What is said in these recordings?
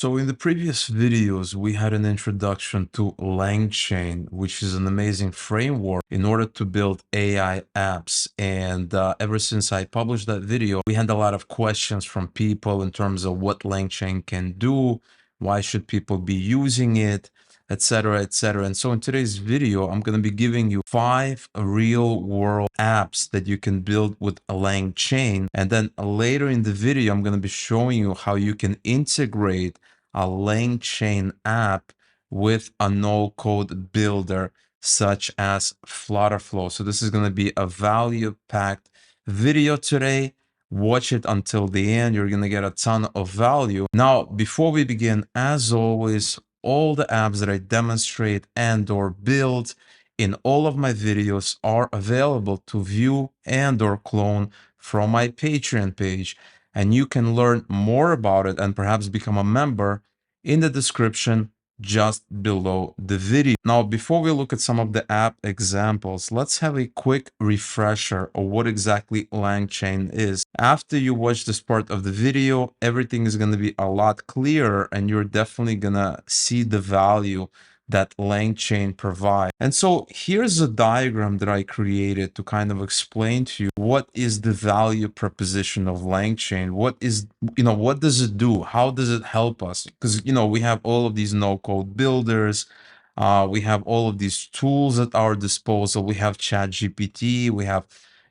So in the previous videos, we had an introduction to LangChain, which is an amazing framework in order to build AI apps. And ever since I published that video, we had a lot of questions from people in terms of what LangChain can do, why should people be using it, etc., etc. And so in today's video, I'm going to be giving you 5 real world apps that you can build with a LangChain. And then later in the video, I'm going to be showing you how you can integrate a LangChain app with a no-code builder such as FlutterFlow. So this is going to be a value-packed video today. Watch it until the end. You're going to get a ton of value. Now, before we begin, as always, all the apps that I demonstrate and or build in all of my videos are available to view and or clone from my Patreon page. And you can learn more about it and perhaps become a member in the description just below the video. Now, before we look at some of the app examples, let's have a quick refresher of what exactly LangChain is. After you watch this part of the video, everything is going to be a lot clearer and you're definitely going to see the value that LangChain provides. And so here's a diagram that I created to kind of explain to you what is the value proposition of LangChain. What is, what does it do? How does it help us? Because, we have all of these no-code builders. We have all of these tools at our disposal. We have ChatGPT. We have,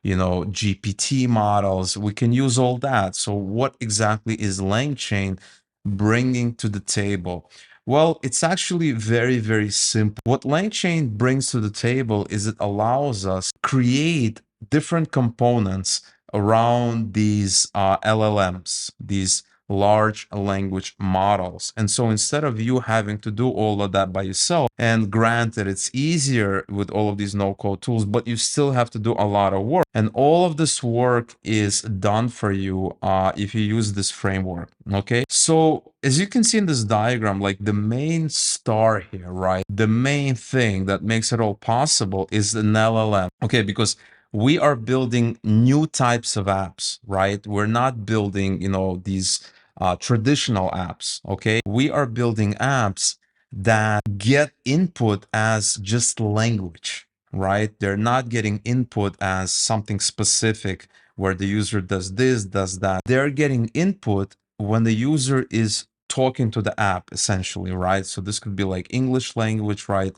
GPT models. We can use all that. So what exactly is LangChain bringing to the table? Well, it's actually very, very simple. What LangChain brings to the table is it allows us to create different components around these LLMs, these large language models. And so instead of you having to do all of that by yourself, and granted, it's easier with all of these no-code tools, but you still have to do a lot of work. And all of this work is done for you if you use this framework, okay? So as you can see in this diagram, like the main star here, right? The main thing that makes it all possible is an LLM, okay? Because we are building new types of apps, right? We're not building, these traditional apps, okay? We are building apps that get input as just language, right? They're not getting input as something specific where the user does this, does that. They're getting input when the user is talking to the app, essentially, right? So this could be like English language, right?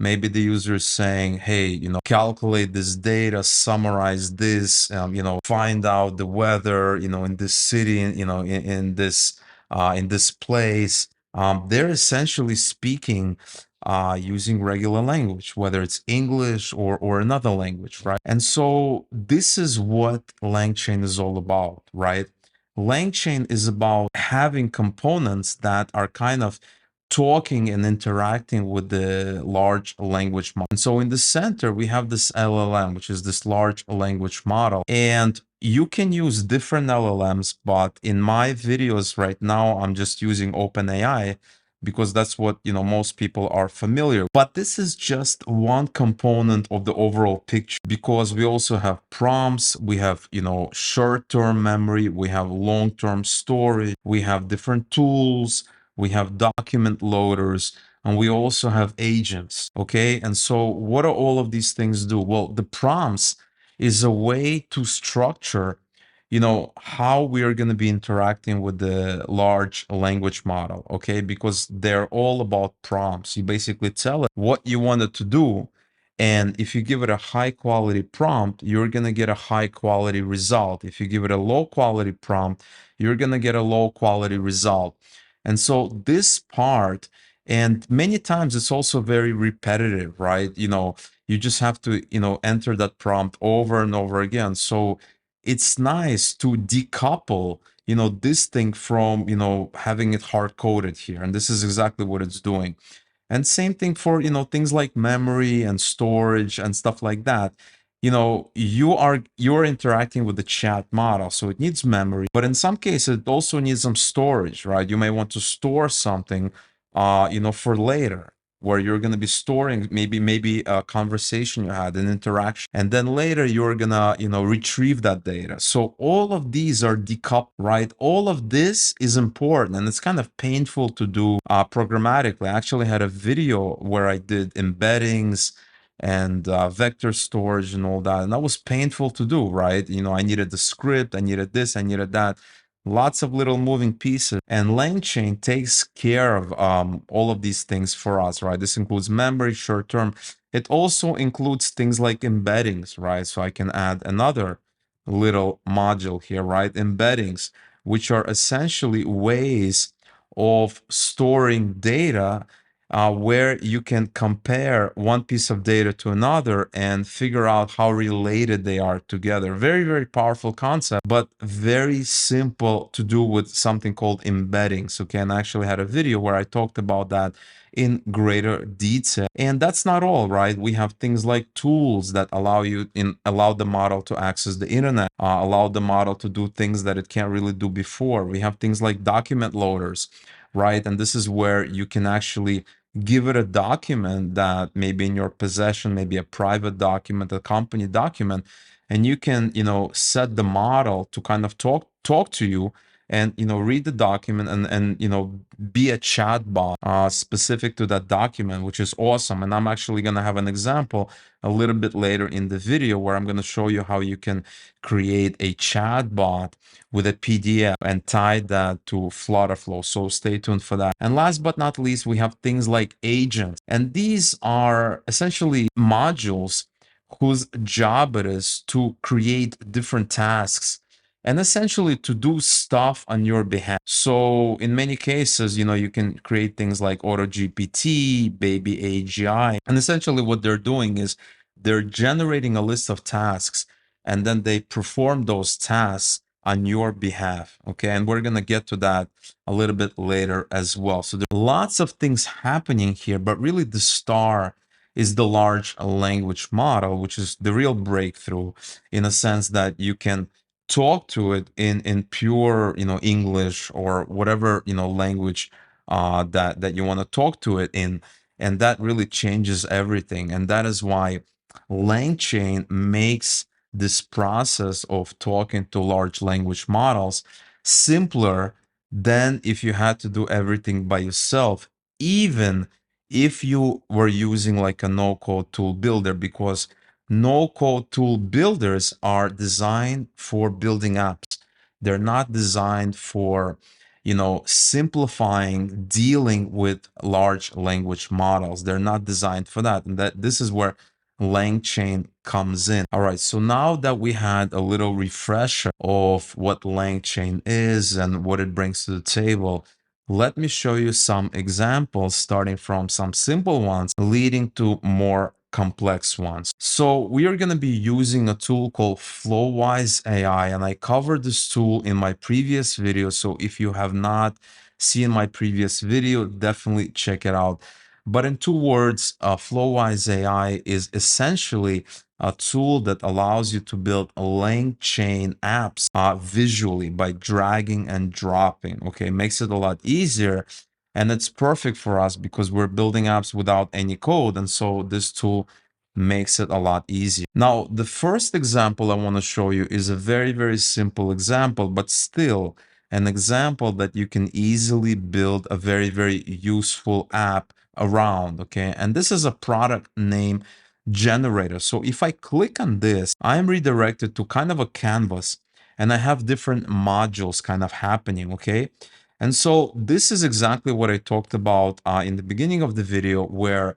Maybe the user is saying, hey, calculate this data, summarize this, find out the weather, in this city, in this place. They're essentially speaking using regular language, whether it's English or another language, right? And so this is what LangChain is all about, right? LangChain is about having components that are kind of talking and interacting with the large language model. And so in the center, we have this LLM, which is this large language model. And you can use different LLMs, but in my videos right now, I'm just using OpenAI because that's what most people are familiar. But this is just one component of the overall picture, because we also have prompts, we have short-term memory, we have long-term storage, we have different tools, we have document loaders, and we also have agents, okay? And so what do all of these things do? Well, the prompts is a way to structure how we are going to be interacting with the large language model, okay? Because they're all about prompts. You basically tell it what you want it to do, and if you give it a high quality prompt, you're going to get a high quality result. If you give it a low quality prompt, you're going to get a low quality result. And so this part, and many times it's also very repetitive, right? You just have to, enter that prompt over and over again. So it's nice to decouple, this thing from, having it hard coded here. And this is exactly what it's doing. And same thing for, things like memory and storage and stuff like that. You're interacting with the chat model, so it needs memory, but in some cases it also needs some storage, right? You may want to store something, for later. where you're going to be storing maybe a conversation you had, an interaction, and then later you're gonna retrieve that data. So all of these are decoupled, right? All of this is important, and it's kind of painful to do programmatically. I actually had a video where I did embeddings and vector storage and all that, and that was painful to do, right? I needed the script, I needed this, I needed that, lots of little moving pieces, and LangChain takes care of all of these things for us, right? This includes memory, short term. It also includes things like embeddings, right? So I can add another little module here, right? Embeddings, which are essentially ways of storing data where you can compare one piece of data to another and figure out how related they are together. Very, very powerful concept, but very simple to do with something called embeddings. Okay, and I actually had a video where I talked about that in greater detail. And that's not all, right? We have things like tools that allow the model to access the internet, allow the model to do things that it can't really do before. We have things like document loaders, right? And this is where you can actually give it a document that may be in your possession, maybe a private document, a company document, and you can, set the model to kind of talk to you and read the document and be a chatbot specific to that document, which is awesome. And I'm actually going to have an example a little bit later in the video where I'm going to show you how you can create a chatbot with a PDF and tie that to FlutterFlow. So stay tuned for that. And last but not least, we have things like agents. And these are essentially modules whose job it is to create different tasks and essentially to do stuff on your behalf. So in many cases, you can create things like AutoGPT, Baby AGI, and essentially what they're doing is they're generating a list of tasks and then they perform those tasks on your behalf. Okay, and we're gonna get to that a little bit later as well. So there's lots of things happening here, but really the star is the large language model, which is the real breakthrough in a sense that you can talk to it in pure English or whatever language that you want to talk to it in, and that really changes everything. And that is why LangChain makes this process of talking to large language models simpler than if you had to do everything by yourself, even if you were using like a no-code tool builder, because no-code tool builders are designed for building apps. They're not designed for, simplifying dealing with large language models. They're not designed for that. And this is where LangChain comes in. All right, so now that we had a little refresher of what LangChain is and what it brings to the table, let me show you some examples, starting from some simple ones leading to more complex ones. So we are going to be using a tool called Flowwise AI, and I covered this tool in my previous video. So if you have not seen my previous video, definitely check it out. But in two words, Flowwise AI is essentially a tool that allows you to build LangChain apps visually by dragging and dropping. Okay, makes it a lot easier. And it's perfect for us because we're building apps without any code. And so this tool makes it a lot easier. Now, the first example I want to show you is a very, very simple example, but still an example that you can easily build a very, very useful app around. Okay, and this is a product name generator. So if I click on this, I'm redirected to kind of a canvas and I have different modules kind of happening. Okay, and so this is exactly what I talked about in the beginning of the video, where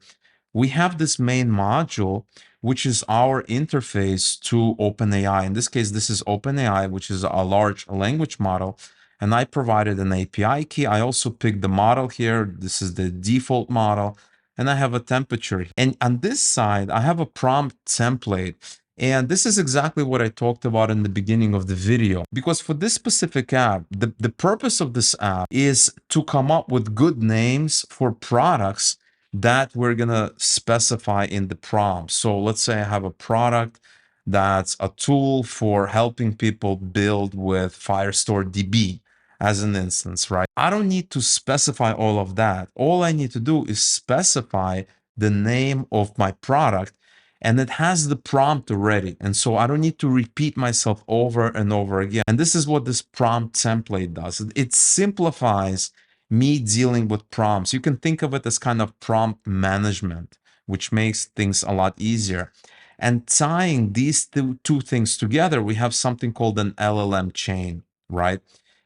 we have this main module, which is our interface to OpenAI. In this case, this is OpenAI, which is a large language model. And I provided an API key. I also picked the model here. This is the default model. And I have a temperature. And on this side, I have a prompt template. And this is exactly what I talked about in the beginning of the video. Because for this specific app, the purpose of this app is to come up with good names for products that we're going to specify in the prompt. So let's say I have a product that's a tool for helping people build with Firestore DB. as an instance, right? I don't need to specify all of that. All I need to do is specify the name of my product, and it has the prompt already. And so I don't need to repeat myself over and over again. And this is what this prompt template does. It simplifies me dealing with prompts. You can think of it as kind of prompt management, which makes things a lot easier. And tying these two things together, we have something called an LLM chain, right?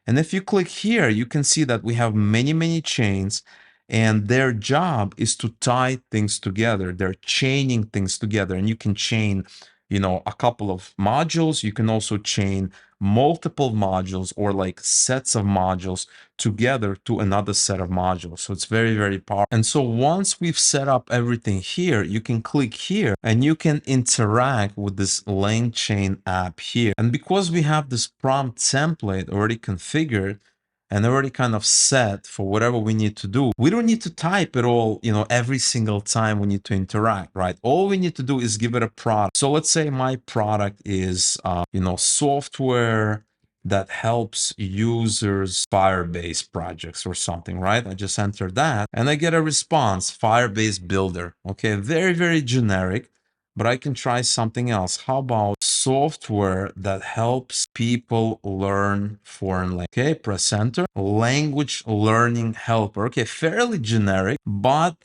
And if you click here, you can see that we have many, many chains, and their job is to tie things together. They're chaining things together, and you can chain, a couple of modules. You can also chain multiple modules or like sets of modules together to another set of modules. So it's very, very powerful. And so once we've set up everything here, you can click here and you can interact with this LangChain app here. And because we have this prompt template already configured and already kind of set for whatever we need to do, we don't need to type it all, every single time we need to interact, right? All we need to do is give it a product. So let's say my product is, software that helps users Firebase projects or something, right? I just enter that and I get a response, Firebase Builder. Okay, very, very generic, but I can try something else. How about software that helps people learn foreign language? Okay, press enter. Language learning helper. Okay, fairly generic, but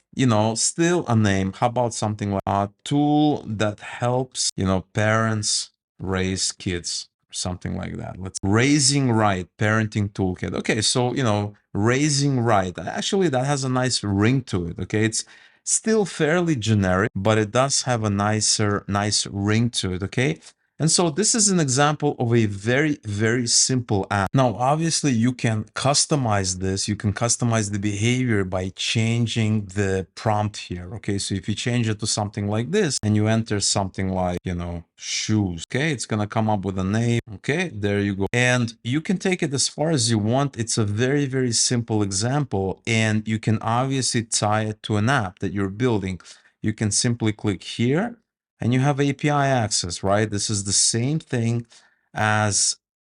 still a name. How about something like a tool that helps, parents raise kids? Something like that. Let's raising right parenting toolkit. Okay, so raising right. Actually, that has a nice ring to it. Okay, it's still fairly generic, but it does have a nice ring to it. Okay. And so this is an example of a very, very simple app. Now, obviously, you can customize this. You can customize the behavior by changing the prompt here. Okay, so if you change it to something like this and you enter something like, shoes, okay, it's going to come up with a name. Okay, there you go. And you can take it as far as you want. It's a very, very simple example. And you can obviously tie it to an app that you're building. You can simply click here and you have API access, right? This is the same thing as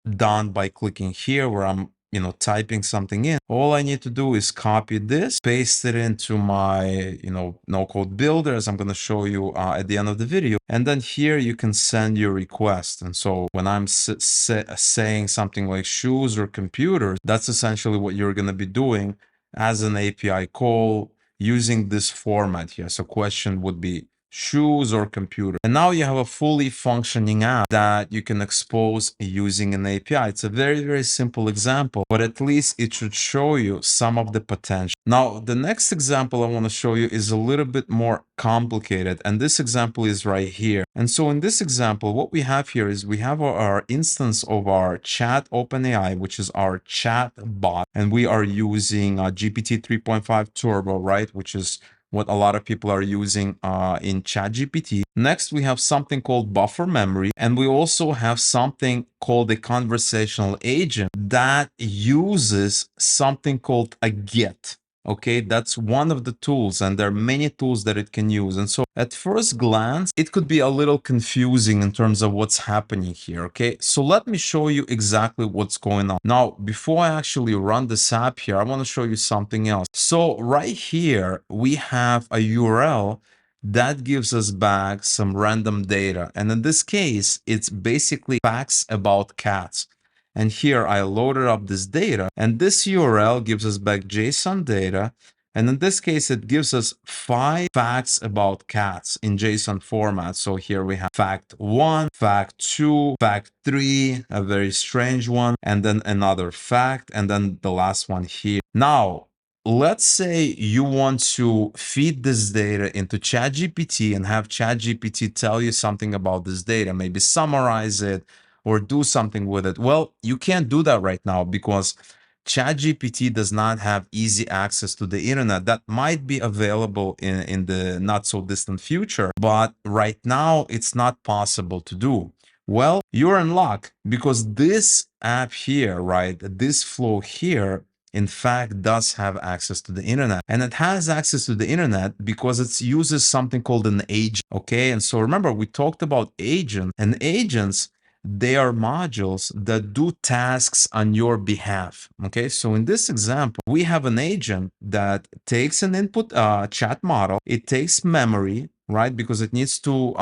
done by clicking here where I'm, typing something in. All I need to do is copy this, paste it into my, no-code builder, as I'm going to show you at the end of the video. And then here you can send your request. And so when I'm saying something like shoes or computers, that's essentially what you're going to be doing as an API call using this format here. So question would be shoes or computer. And now you have a fully functioning app that you can expose using an API. It's a very, very simple example, but at least it should show you some of the potential. Now, the next example I want to show you is a little bit more complicated. And this example is right here. And so in this example, what we have here is we have our instance of our chat OpenAI, which is our chat bot. And we are using GPT 3.5 Turbo, right? Which is what a lot of people are using in ChatGPT. Next, we have something called buffer memory, and we also have something called a conversational agent that uses something called a get. Okay, that's one of the tools, and there are many tools that it can use. And so at first glance, it could be a little confusing in terms of what's happening here. Okay, so let me show you exactly what's going on. Now, before I actually run this app here, I want to show you something else. So right here, we have a URL that gives us back some random data. And in this case, it's basically facts about cats. And here I loaded up this data, and this URL gives us back JSON data. And in this case, it gives us 5 facts about cats in JSON format. So here we have fact 1, fact 2, fact 3, a very strange one, and then another fact, and then the last one here. Now, let's say you want to feed this data into ChatGPT and have ChatGPT tell you something about this data, maybe summarize it or do something with it. Well, you can't do that right now because ChatGPT does not have easy access to the internet. That might be available in the not so distant future, but right now it's not possible to do. Well, you're in luck because this app here, right, this flow here, in fact, does have access to the internet. And it has access to the internet because it uses something called an agent. Okay. And so remember, we talked about agents, and agents, they are modules that do tasks on your behalf. Okay, so in this example, we have an agent that takes an input chat model, it takes memory, right? Because it needs to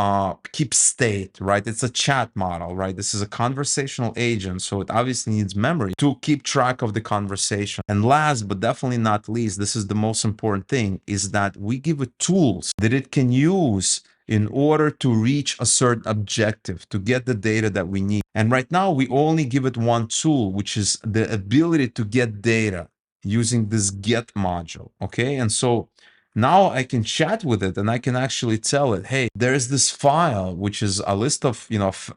keep state, right? It's a chat model, right? This is a conversational agent, so it obviously needs memory to keep track of the conversation. And last but definitely not least, this is the most important thing, is that we give it tools that it can use in order to reach a certain objective, to get the data that we need. And right now, we only give it one tool, which is the ability to get data using this get module. Okay, and so now I can chat with it and I can actually tell it, hey, there's this file, which is a list of,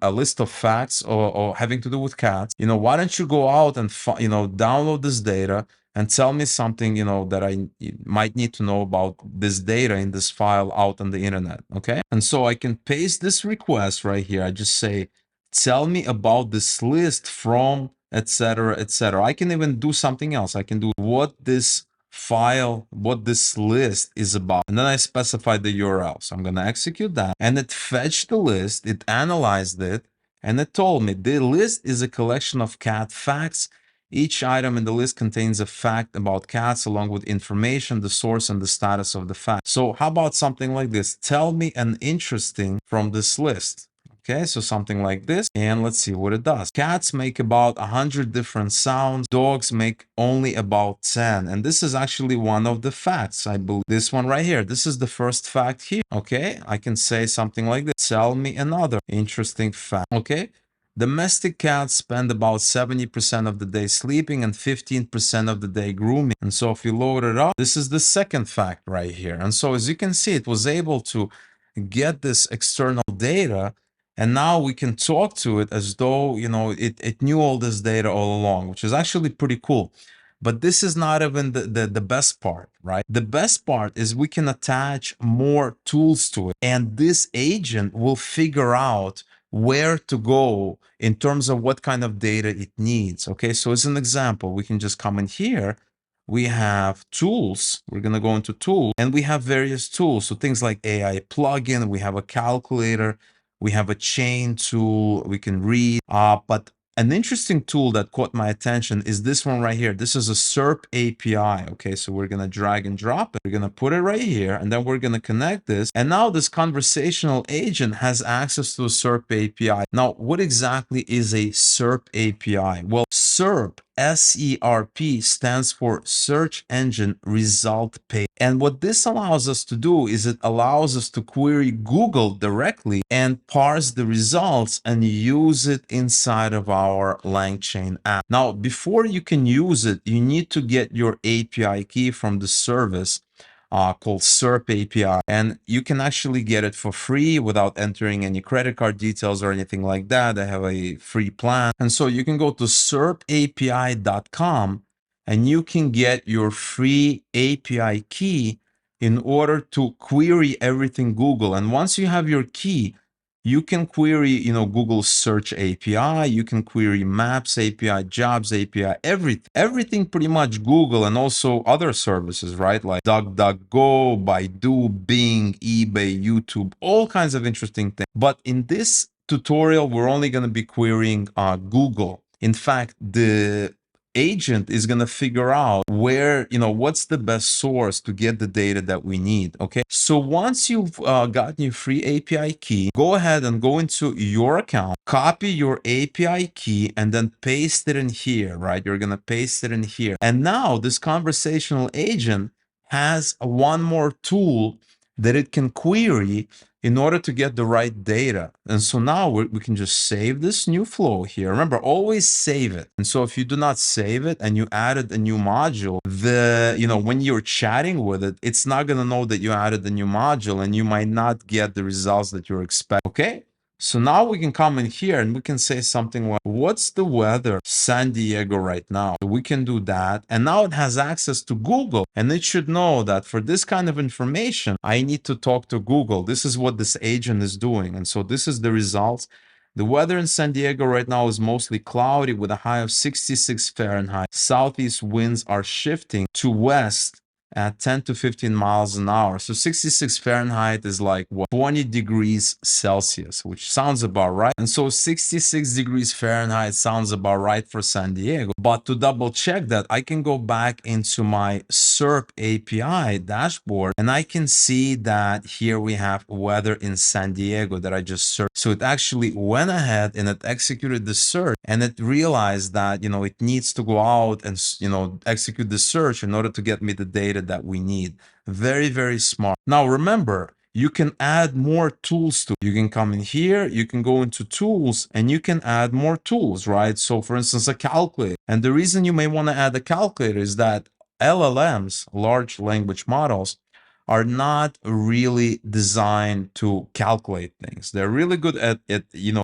a list of facts or having to do with cats. Why don't you go out and, download this data and tell me something, that I might need to know about this data in this file out on the internet. Okay. And so I can paste this request right here. I just say, tell me about this list from, etc., etc. I can even do something else. I can do what this file, what this list is about. And then I specify the URL. So I'm going to execute that. And it fetched the list, it analyzed it, and it told me the list is a collection of cat facts. Each item in the list contains a fact about cats along with information, the source, and the status of the fact. So how about something like this? Tell me an interesting from this list. Okay, so something like this, and let's see what it does. Cats make about 100 different sounds. Dogs make only about 10. And this is actually one of the facts, I believe. This one right here. This is the first fact here. Okay, I can say something like this. Tell me another interesting fact. Okay, domestic cats spend about 70% of the day sleeping and 15% of the day grooming. And so if you load it up, this is the second fact right here. And so as you can see, it was able to get this external data, and now we can talk to it as though, it knew all this data all along, which is actually pretty cool. But this is not even the best part, right? The best part is we can attach more tools to it, and this agent will figure out where to go in terms of what kind of data it needs. Okay, so as an example, we can just come in here. We have tools. We're going to go into tools, and we have various tools. So things like AI plugin, we have a calculator, we have a chain tool, we can read. But an interesting tool that caught my attention is this one right here. This is a SERP API. Okay, so we're going to drag and drop it. We're going to put it right here, and then we're going to connect this. And now this conversational agent has access to a SERP API. Now, what exactly is a SERP API? Well, SERP, SERP, stands for Search Engine Result Page. And what this allows us to do is it allows us to query Google directly and parse the results and use it inside of our LangChain app. Now, before you can use it, you need to get your API key from the service called SERP API, and you can actually get it for free without entering any credit card details or anything like that. They have a free plan, and so you can go to serpapi.com and you can get your free API key in order to query everything Google. And once you have your key, you can query, Google's search API, you can query Maps API, Jobs API, everything pretty much Google, and also other services, right? Like DuckDuckGo, Baidu, Bing, eBay, YouTube, all kinds of interesting things. But in this tutorial, we're only going to be querying Google. In fact, the agent is going to figure out where, what's the best source to get the data that we need. Okay, so once you've gotten your free API key, go ahead and go into your account, copy your API key, and then paste it in here, right? You're going to paste it in here. And now this conversational agent has one more tool that it can query in order to get the right data. And so now we can just save this new flow here. Remember, always save it. And so if you do not save it and you added a new module, when you're chatting with it, it's not going to know that you added the new module, and you might not get the results that you're expecting. Okay. So now we can come in here and we can say something like, what's the weather San Diego right now? We can do that. And now it has access to Google, and it should know that for this kind of information, I need to talk to Google. This is what this agent is doing. And so this is the results. The weather in San Diego right now is mostly cloudy with a high of 66 Fahrenheit. Southeast winds are shifting to west at 10 to 15 miles an hour. So 66 Fahrenheit is like what, 20 degrees Celsius, which sounds about right. And so 66 degrees Fahrenheit sounds about right for San Diego. But to double check that, I can go back into my SERP API dashboard and I can see that here we have weather in San Diego that I just searched. So it actually went ahead and it executed the search, and it realized that, it needs to go out and, execute the search in order to get me the data that we need. Very, very smart. Now, remember, you can add more tools to it. You can come in here, you can go into tools, and you can add more tools, right? So for instance, a calculator. And the reason you may want to add a calculator is that LLMs, large language models, are not really designed to calculate things. They're really good at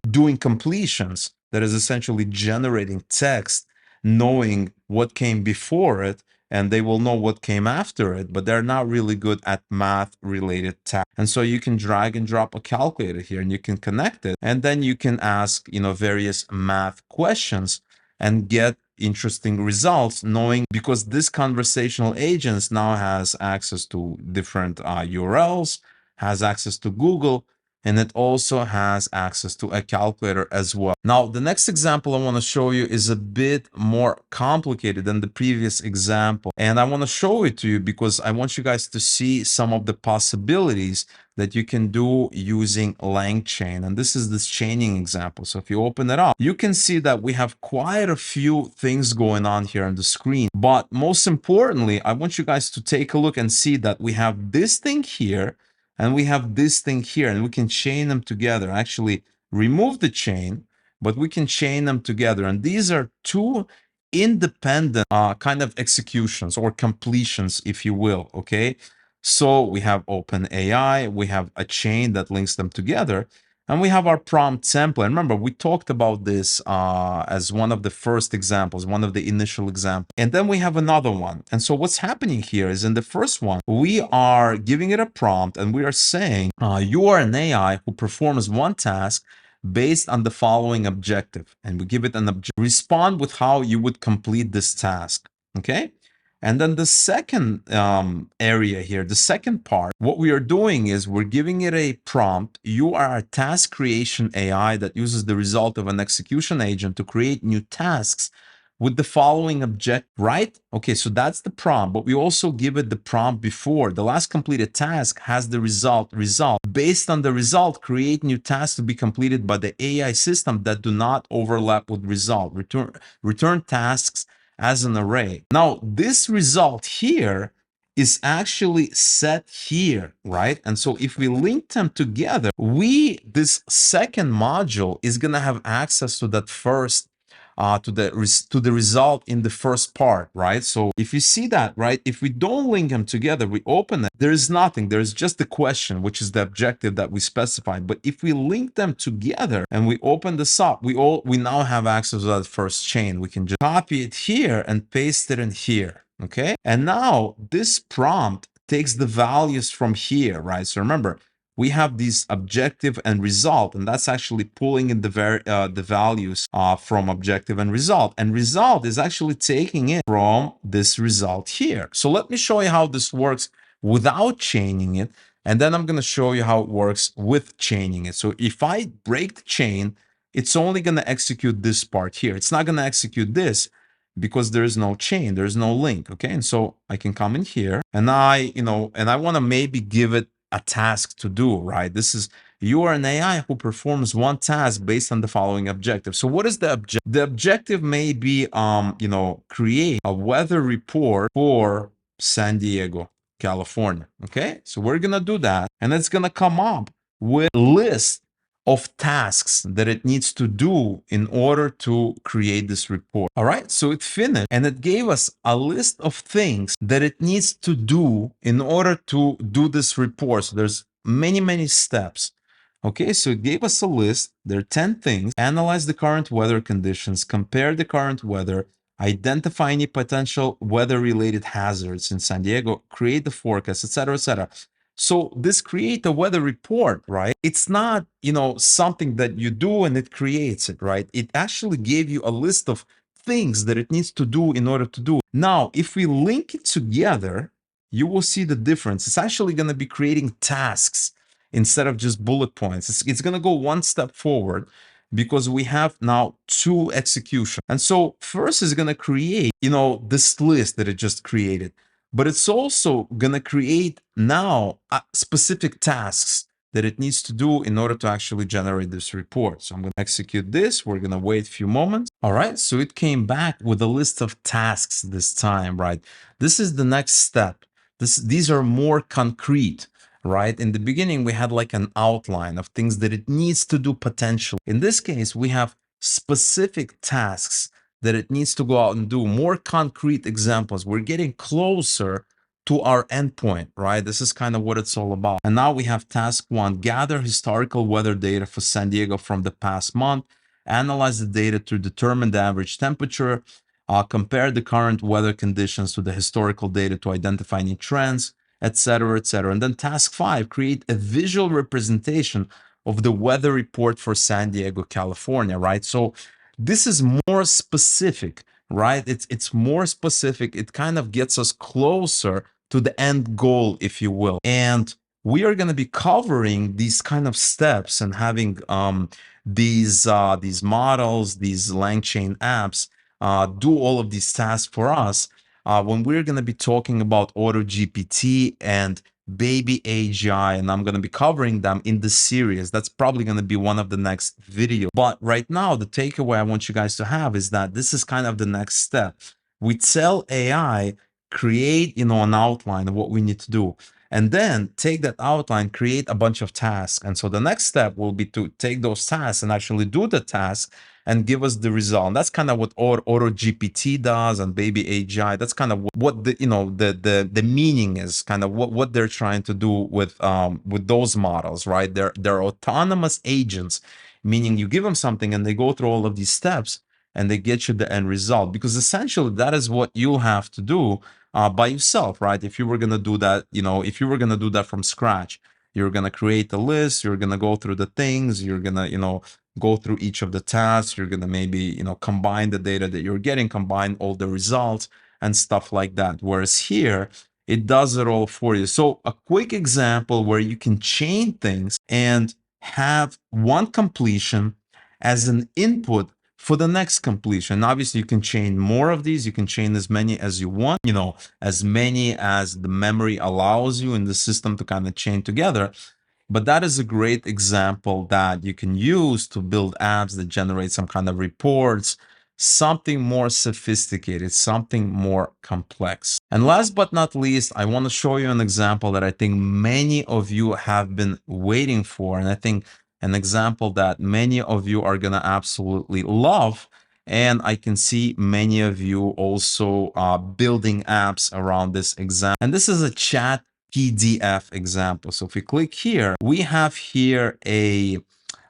doing completions, that is essentially generating text, knowing what came before it, and they will know what came after it, but they're not really good at math related tasks. And so you can drag and drop a calculator here and you can connect it, and then you can ask, various math questions and get interesting results, knowing, because this conversational agents now has access to different URLs, has access to Google, and it also has access to a calculator as well. Now, the next example I want to show you is a bit more complicated than the previous example. And I want to show it to you because I want you guys to see some of the possibilities that you can do using LangChain. And this is this chaining example. So if you open it up, you can see that we have quite a few things going on here on the screen. But most importantly, I want you guys to take a look and see that we have this thing here, and we have this thing here, and we can chain them together. Actually, remove the chain, but we can chain them together. And these are two independent kind of executions or completions, if you will, okay? So we have OpenAI, we have a chain that links them together, and we have our prompt template. Remember, we talked about this as one of the first examples, one of the initial examples. And then we have another one. And so what's happening here is in the first one, we are giving it a prompt and we are saying, you are an AI who performs one task based on the following objective. And we give it an objective. Respond with how you would complete this task. Okay? And then the second area here, the second part, what we are doing is we're giving it a prompt. You are a task creation AI that uses the result of an execution agent to create new tasks with the following object, right? Okay, so that's the prompt, but we also give it the prompt before. The last completed task has the result. Based on the result, create new tasks to be completed by the AI system that do not overlap with result. Return tasks as an array. Now, this result here is actually set here, right? And so if we link them together, this second module is going to have access to that first to the result in the first part, right? So if you see that, right, if we don't link them together, we open it, there is nothing. There's just the question, which is the objective that we specified. But if we link them together and we open this up, we now have access to that first chain. We can just copy it here and paste it in here. Okay. And now this prompt takes the values from here, right? So remember, we have these objective and result, and that's actually pulling in the values from objective and result. And result is actually taking it from this result here. So let me show you how this works without chaining it, and then I'm going to show you how it works with chaining it. So if I break the chain, it's only going to execute this part here. It's not going to execute this because there is no chain, there's no link. Okay, and so I can come in here, and I want to maybe give it a task to do, right? This is, you are an AI who performs one task based on the following objective. So what is the objective? The objective may be, create a weather report for San Diego, California. Okay, so we're gonna do that, and it's gonna come up with a list of tasks that it needs to do in order to create this report. All right, so it finished and it gave us a list of things that it needs to do in order to do this report. So there's many steps. Okay, so it gave us a list. There are 10 things. Analyze the current weather conditions, compare the current weather, identify any potential weather-related hazards in San Diego, create the forecast, etc., etc. So this create a weather report, right? It's not, something that you do and it creates it, right? It actually gave you a list of things that it needs to do in order to do. Now, if we link it together, you will see the difference. It's actually going to be creating tasks instead of just bullet points. It's going to go one step forward because we have now two execution. And so first is going to create, this list that it just created, but it's also going to create now specific tasks that it needs to do in order to actually generate this report. So I'm going to execute this. We're going to wait a few moments. All right. So it came back with a list of tasks this time, right? This is the next step. These are more concrete, right? In the beginning, we had like an outline of things that it needs to do potentially. In this case, we have specific tasks that it needs to go out and do, more concrete examples. We're getting closer to our endpoint, right? This is kind of what it's all about. And now we have task one, gather historical weather data for San Diego from the past month, analyze the data to determine the average temperature, compare the current weather conditions to the historical data to identify any trends, etc., etc. And then task five, create a visual representation of the weather report for San Diego, California, right? So this is more specific, right? It's more specific. It kind of gets us closer to the end goal, if you will. And we are going to be covering these kind of steps and having these models, these LangChain apps do all of these tasks for us when we're going to be talking about AutoGPT and Baby AGI, and I'm going to be covering them in the series. That's probably going to be one of the next videos. But right now, the takeaway I want you guys to have is that this is kind of the next step. We tell AI, create, an outline of what we need to do, and then take that outline, create a bunch of tasks. And so the next step will be to take those tasks and actually do the task and give us the result. And that's kind of what AutoGPT does and Baby AGI. That's kind of what the meaning is, kind of what they're trying to do with those models, right? They're autonomous agents, meaning you give them something and they go through all of these steps and they get you the end result. Because essentially that is what you'll have to do by yourself, right? If you were gonna do that, if you were gonna do that from scratch, you're gonna create a list, you're gonna go through the things, you're gonna, go through each of the tasks, you're gonna maybe, combine the data that you're getting, combine all the results and stuff like that. Whereas here, it does it all for you. So a quick example where you can chain things and have one completion as an input for the next completion. Obviously, you can chain more of these. You can chain as many as you want, as many as the memory allows you in the system to kind of chain together. But that is a great example that you can use to build apps that generate some kind of reports, something more sophisticated, something more complex. And last but not least, I want to show you an example that I think many of you have been waiting for. And I think an example that many of you are going to absolutely love. And I can see many of you also building apps around this example. And this is a chat PDF example. So if we click here, we have here a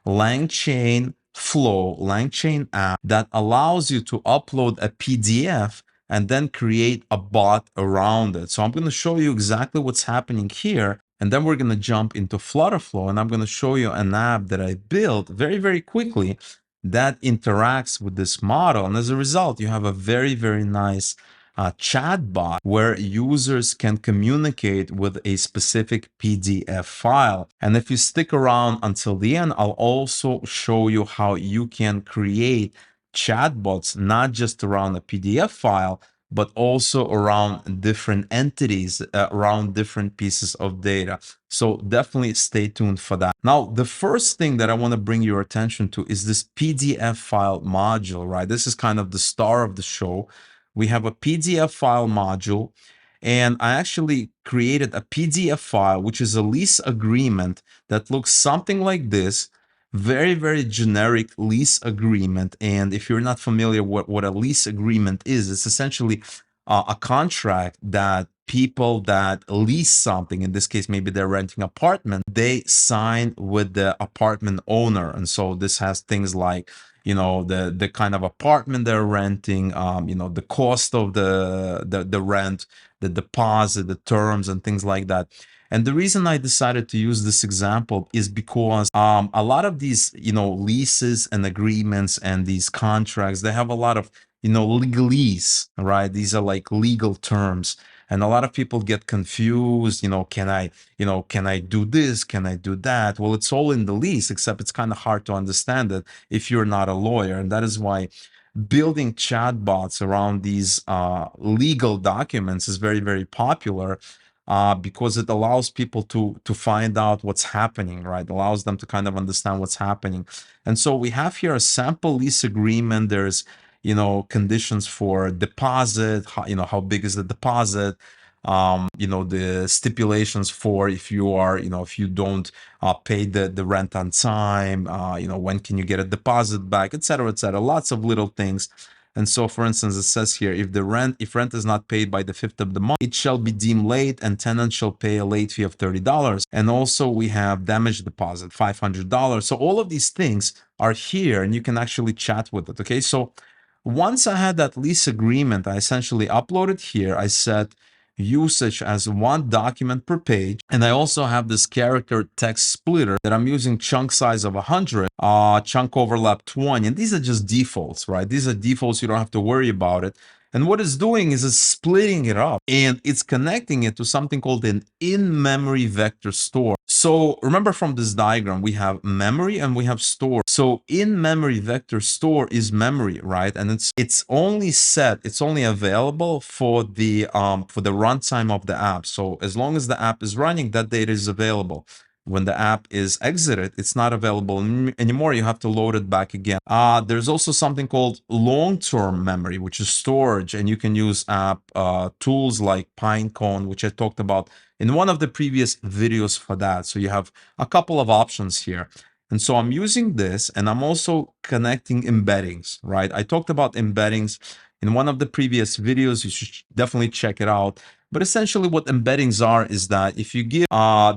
LangChain Flow, LangChain app that allows you to upload a PDF and then create a bot around it. So I'm going to show you exactly what's happening here. And then we're going to jump into FlutterFlow and I'm going to show you an app that I built very, very quickly that interacts with this model. And as a result, you have a very, very nice chatbot where users can communicate with a specific PDF file. And if you stick around until the end, I'll also show you how you can create chatbots, not just around a PDF file, but also around different entities, around different pieces of data. So definitely stay tuned for that. Now, the first thing that I want to bring your attention to is this PDF file module, right? This is kind of the star of the show. We have a PDF file module, and I actually created a PDF file, which is a lease agreement that looks something like this. Very, very generic lease agreement. And if you're not familiar what a lease agreement is, it's essentially a contract that people that lease something, in this case, maybe they're renting an apartment, they sign with the apartment owner. And so this has things like, the kind of apartment they're renting, the cost of the rent, the deposit, the terms, and things like that. And the reason I decided to use this example is because a lot of these, leases and agreements and these contracts, they have a lot of, legalese, right? These are like legal terms. And a lot of people get confused, can I do this? Can I do that? Well, it's all in the lease, except it's kind of hard to understand it if you're not a lawyer. And that is why building chatbots around these legal documents is very, very popular, because it allows people to find out what's happening, right? Allows them to kind of understand what's happening. And so we have here a sample lease agreement. There's, conditions for deposit, how big is the deposit, the stipulations for if you are, if you don't pay the rent on time, when can you get a deposit back, etc., etc. Lots of little things. And so, for instance, it says here, if rent is not paid by the 5th of the month, it shall be deemed late, and tenant shall pay a late fee of $30. And also we have damage deposit, $500. So all of these things are here, and you can actually chat with it. Okay, so once I had that lease agreement, I essentially uploaded here. I set usage as one document per page, and I also have this character text splitter that I'm using chunk size of 100, chunk overlap 20, and these are just defaults, right? These are defaults, you don't have to worry about it. And what it's doing is it's splitting it up, and it's connecting it to something called an in-memory vector store. So remember, from this diagram, we have memory and we have store. So in-memory vector store is memory, right? And it's only available for the runtime of the app. So as long as the app is running, that data is available. When the app is exited, it's not available anymore. You have to load it back again. There's also something called long-term memory, which is storage, and you can use app tools like Pinecone, which I talked about in one of the previous videos for that. So you have a couple of options here. And so I'm using this, and I'm also connecting embeddings, right? I talked about embeddings in one of the previous videos. You should definitely check it out. But essentially what embeddings are is that if you give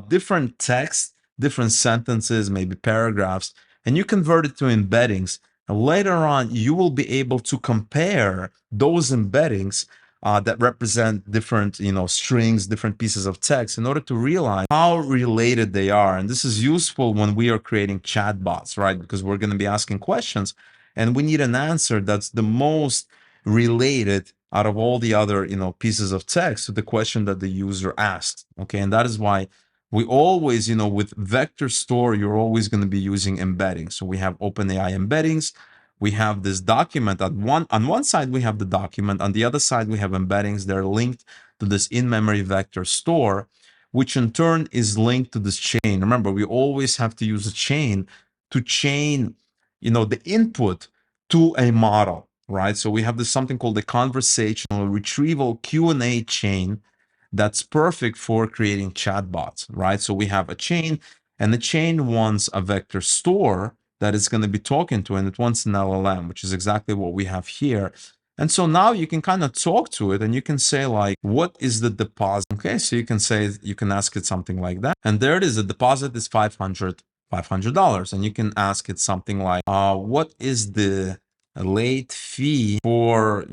different text, different sentences, maybe paragraphs, and you convert it to embeddings, and later on you will be able to compare those embeddings that represent different, strings, different pieces of text, in order to realize how related they are. And this is useful when we are creating chatbots, right? Because we're going to be asking questions, and we need an answer that's the most related out of all the other, pieces of text to the question that the user asked. Okay, and that is why we always, with vector store, you're always going to be using embeddings. So we have OpenAI embeddings. We have this document on one side, we have the document. On the other side, we have embeddings. They're linked to this in-memory vector store, which in turn is linked to this chain. Remember, we always have to use a chain to chain, the input to a model, right? So we have this something called the conversational retrieval Q&A chain that's perfect for creating chatbots, right? So we have a chain, and the chain wants a vector store that it's going to be talking to, and it wants an LLM, which is exactly what we have here. And so now you can kind of talk to it, and you can say like, what is the deposit? Okay, so you can ask it something like that. And there it is, the deposit is $500. And you can ask it something like, what is the late fee for,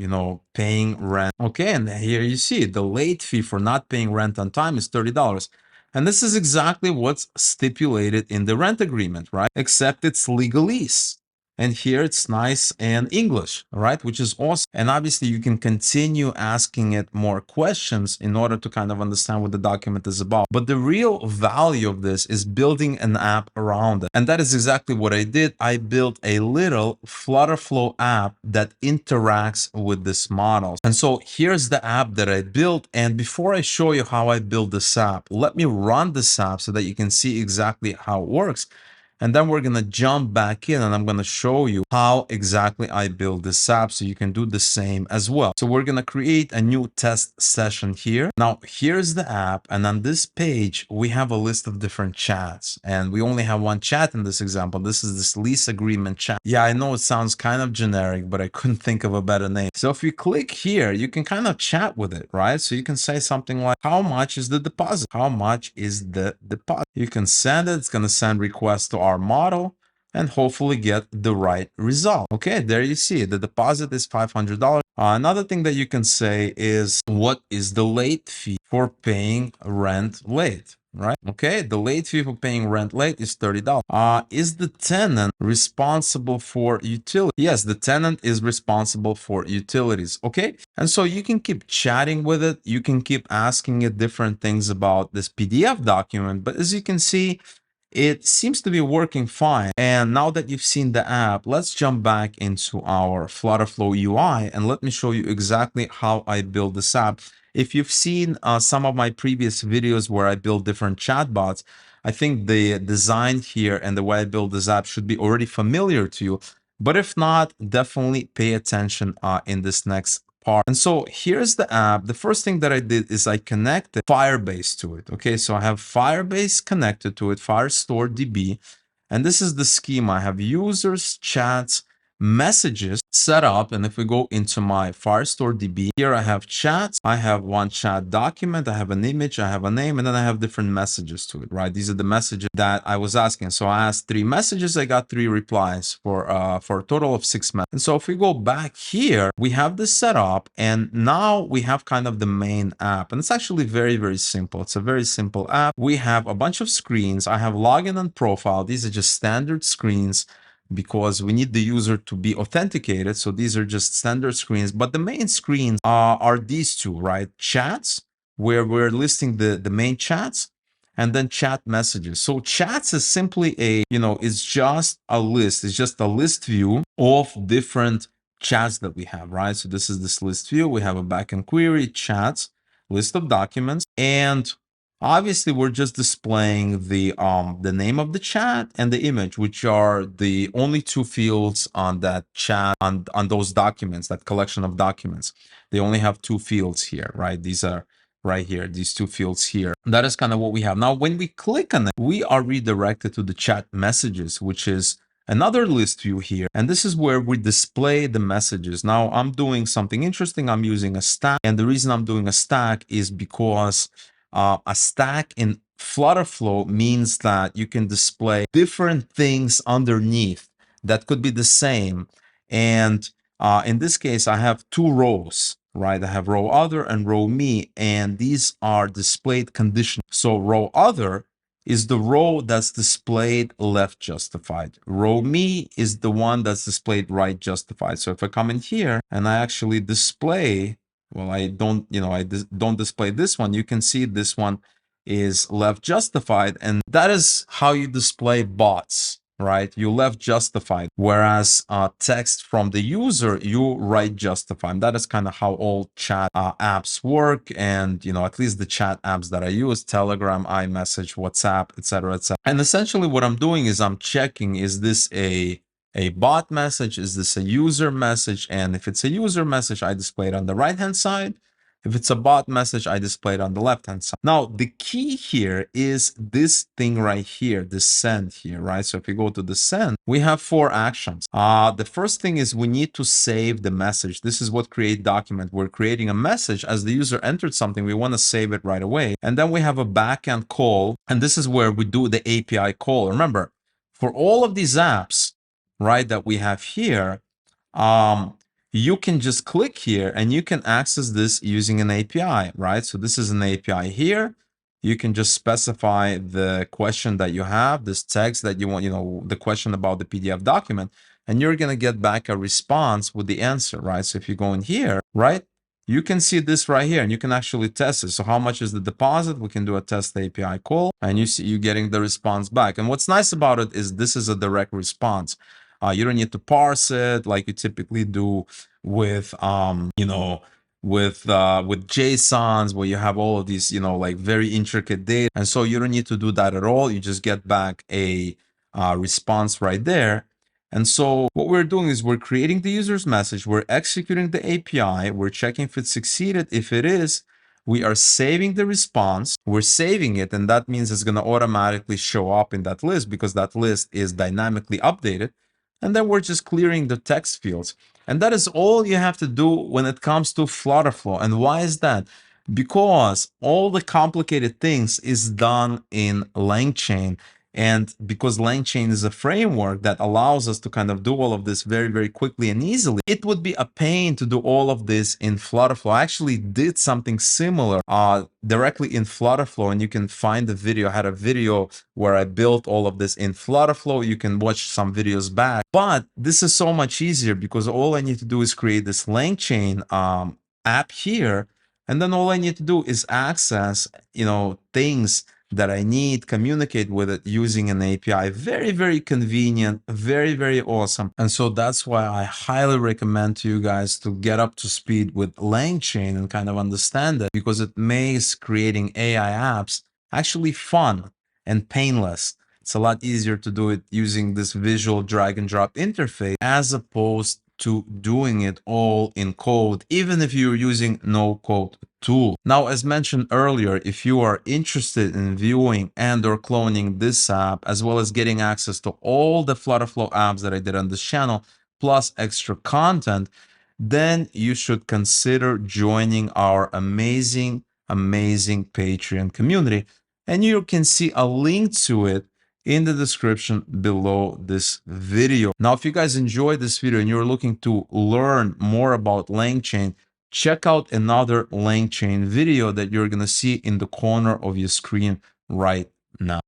paying rent? Okay, and here you see the late fee for not paying rent on time is $30. And this is exactly what's stipulated in the rent agreement, right? Except it's legalese. And here it's nice and English, right? Which is awesome. And obviously you can continue asking it more questions in order to kind of understand what the document is about. But the real value of this is building an app around it. And that is exactly what I did. I built a little FlutterFlow app that interacts with this model. And so here's the app that I built. And before I show you how I build this app, let me run this app so that you can see exactly how it works. And then we're going to jump back in, and I'm going to show you how exactly I build this app so you can do the same as well. So we're going to create a new test session here. Now, here's the app. And on this page, we have a list of different chats. And we only have one chat in this example. This is this lease agreement chat. Yeah, I know it sounds kind of generic, but I couldn't think of a better name. So if you click here, you can kind of chat with it, right? So you can say something like, how much is the deposit? How much is the deposit? You can send it. It's going to send requests to our model and hopefully get the right result. Okay, there you see the deposit is $500. Another thing that you can say is, what is the late fee for paying rent late? right? Okay, the late fee for paying rent late is $30. Is the tenant responsible for utilities? Yes, the tenant is responsible for utilities. Okay, and so you can keep chatting with it. You can keep asking it different things about this PDF document. But as you can see, it seems to be working fine. And now that you've seen the app, let's jump back into our FlutterFlow UI and let me show you exactly how I build this app. If you've seen some of my previous videos where I build different chatbots, I think the design here and the way I build this app should be already familiar to you. But if not, definitely pay attention in this next part. And so here's the app. The first thing that I did is I connected Firebase to it. Okay, so I have Firebase connected to it, Firestore DB. And this is the schema. I have users, chats, messages set up. And if we go into my Firestore DB, here I have chats. I have one chat document. I have an image. I have a name. And then I have different messages to it, right? These are the messages that I was asking. So I asked 3 messages. I got 3 replies for a total of 6 messages. And so if we go back here, we have this set up. And now we have kind of the main app. And it's actually very, very simple. It's a very simple app. We have a bunch of screens. I have login and profile. These are just standard screens because we need the user to be authenticated. So these are just standard screens. But the main screens are these two, right? Chats, where we're listing the main chats, and then chat messages. So chats is simply it's just a list. It's just a list view of different chats that we have, right? So this is this list view. We have a backend query, chats, list of documents, and obviously we're just displaying the name of the chat and the image, which are the only 2 fields on that chat, on those documents, that collection of documents. They only have 2 fields here, right? These are right here, these 2 fields here. That is kind of what we have. Now, when we click on it, we are redirected to the chat messages, which is another list view here. And this is where we display the messages. Now, I'm doing something interesting. I'm using a stack. And the reason I'm doing a stack is because a stack in FlutterFlow means that you can display different things underneath that could be the same. And in this case, I have 2 rows, right? I have row other and row me, and these are displayed conditional. So row other is the row that's displayed left justified. Row me is the one that's displayed right justified. So if I come in here and I actually display, well, I don't, don't display this one, you can see this one is left justified, and that is how you display bots, right? You left justified, whereas text from the user, you right justify. And that is kind of how all chat apps work. And, at least the chat apps that I use, Telegram, iMessage, WhatsApp, etc., etc. And essentially what I'm doing is I'm checking, is this a bot message? Is this a user message? And if it's a user message, I display it on the right-hand side. If it's a bot message, I display it on the left-hand side. Now, the key here is this thing right here, the send here, right? So if you go to the send, we have 4 actions. The first thing is we need to save the message. This is what create document. We're creating a message. As the user entered something, we want to save it right away. And then we have a backend call. And this is where we do the API call. Remember, for all of these apps, right, that we have here, you can just click here and you can access this using an API, right? So this is an API here. You can just specify the question that you have, this text that you want, the question about the PDF document, and you're going to get back a response with the answer, right? So if you go in here, right, you can see this right here and you can actually test it. So how much is the deposit? We can do a test API call and you see you getting the response back. And what's nice about it is this is a direct response. You don't need to parse it like you typically do with with JSONs, where you have all of these like very intricate data, and so you don't need to do that at all. You just get back a response right there. And so what we're doing is we're creating the user's message, we're executing the API, we're checking if it succeeded. If it is, we are saving the response, we're saving it, and that means it's going to automatically show up in that list because that list is dynamically updated. And then we're just clearing the text fields. And that is all you have to do when it comes to FlutterFlow. And why is that? Because all the complicated things is done in LangChain. And because LangChain is a framework that allows us to kind of do all of this very, very quickly and easily, it would be a pain to do all of this in FlutterFlow. I actually did something similar directly in FlutterFlow, and you can find the video. I had a video where I built all of this in FlutterFlow. You can watch some videos back, but this is so much easier because all I need to do is create this LangChain app here, and then all I need to do is access, things that I need, communicate with it using an API. Very, very convenient, very, very awesome. And so that's why I highly recommend to you guys to get up to speed with LangChain and kind of understand it, because it makes creating AI apps actually fun and painless. It's a lot easier to do it using this visual drag and drop interface as opposed to doing it all in code, even if you're using no-code tool. Now, as mentioned earlier, if you are interested in viewing and or cloning this app, as well as getting access to all the FlutterFlow apps that I did on this channel, plus extra content, then you should consider joining our amazing Patreon community. And you can see a link to it in the description below this video. Now, if you guys enjoyed this video and you're looking to learn more about LangChain, check out another LangChain video that you're going to see in the corner of your screen right now.